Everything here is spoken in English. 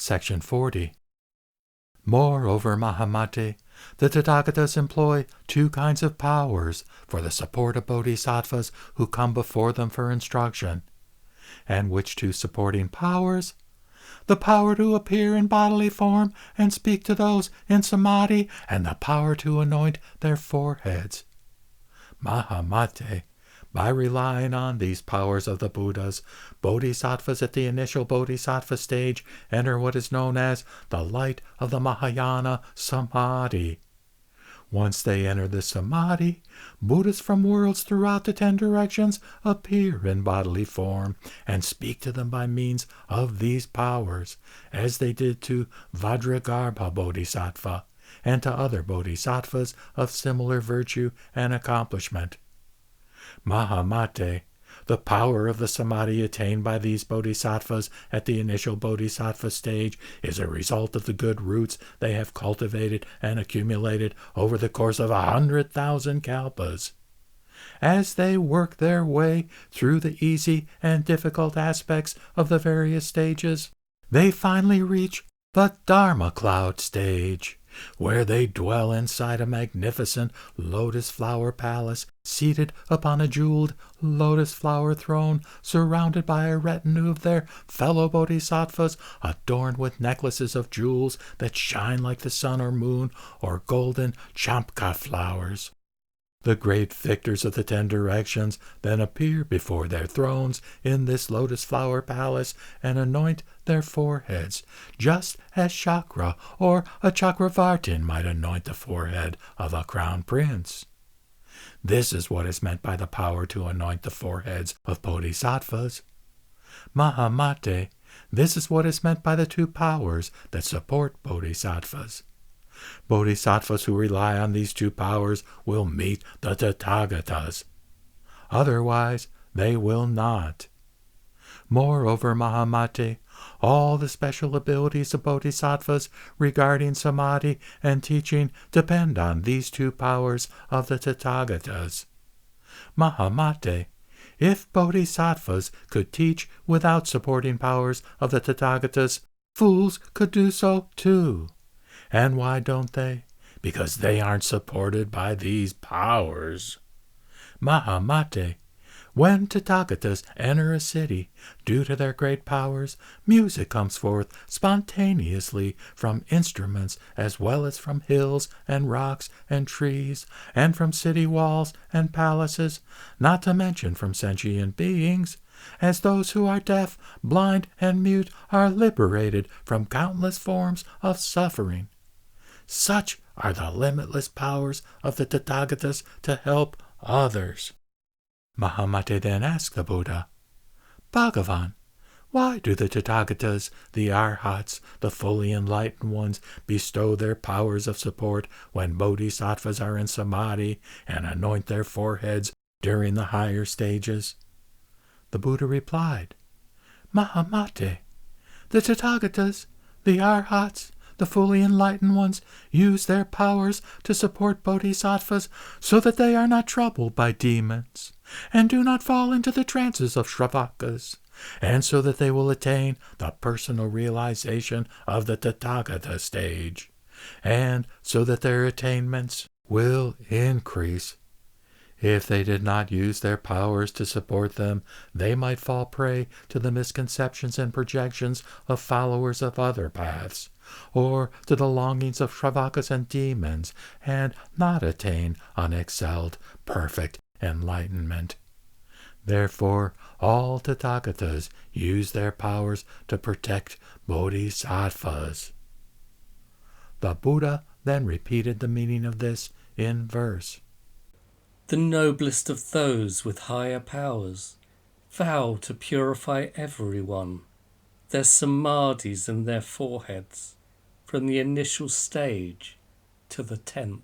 Section 40. Moreover, Mahamate, the Tathagatas employ two kinds of powers for the support of bodhisattvas who come before them for instruction. And which two supporting powers? The power to appear in bodily form and speak to those in samadhi, and the power to anoint their foreheads. Mahamate, by relying on these powers of the Buddhas, bodhisattvas at the initial bodhisattva stage enter what is known as the light of the Mahayana Samadhi. Once they enter the Samadhi, Buddhas from worlds throughout the 10 directions appear in bodily form and speak to them by means of these powers, as they did to Vajragarbha Bodhisattva and to other bodhisattvas of similar virtue and accomplishment. Mahamate, the power of the samadhi attained by these bodhisattvas at the initial bodhisattva stage is a result of the good roots they have cultivated and accumulated over the course of 100,000 kalpas. As they work their way through the easy and difficult aspects of the various stages, they finally reach the Dharma cloud stage, where they dwell inside a magnificent lotus flower palace, seated upon a jeweled lotus flower throne, surrounded by a retinue of their fellow bodhisattvas, adorned with necklaces of jewels that shine like the sun or moon, or golden champka flowers. The great victors of the 10 directions then appear before their thrones in this lotus flower palace and anoint their foreheads, just as Chakra or a Chakravartin might anoint the forehead of a crown prince. This is what is meant by the power to anoint the foreheads of bodhisattvas. Mahamate, this is what is meant by the two powers that support bodhisattvas. Bodhisattvas who rely on these two powers will meet the Tathagatas. Otherwise, they will not. Moreover, Mahamate, all the special abilities of bodhisattvas regarding samadhi and teaching depend on these two powers of the Tathagatas. Mahamate, if bodhisattvas could teach without supporting powers of the Tathagatas, fools could do so too. And why don't they? Because they aren't supported by these powers. Mahamate, when Tathagatas enter a city, due to their great powers, music comes forth spontaneously from instruments as well as from hills and rocks and trees, and from city walls and palaces, not to mention from sentient beings, as those who are deaf, blind, and mute are liberated from countless forms of suffering. Such are the limitless powers of the Tathagatas to help others. Mahamate then asked the Buddha, Bhagavan, why do the Tathagatas, the Arhats, the fully enlightened ones, bestow their powers of support when bodhisattvas are in samadhi and anoint their foreheads during the higher stages? The Buddha replied, Mahamate, the Tathagatas, the Arhats, the fully enlightened ones use their powers to support bodhisattvas so that they are not troubled by demons and do not fall into the trances of Shravakas, and so that they will attain the personal realization of the Tathagata stage, and so that their attainments will increase. If they did not use their powers to support them, they might fall prey to the misconceptions and projections of followers of other paths, or to the longings of Shravakas and demons, and not attain unexcelled, perfect enlightenment. Therefore, all Tathagatas use their powers to protect bodhisattvas. The Buddha then repeated the meaning of this in verse. The noblest of those with higher powers vow to purify everyone, their samadhis and their foreheads, from the initial stage to the 10th.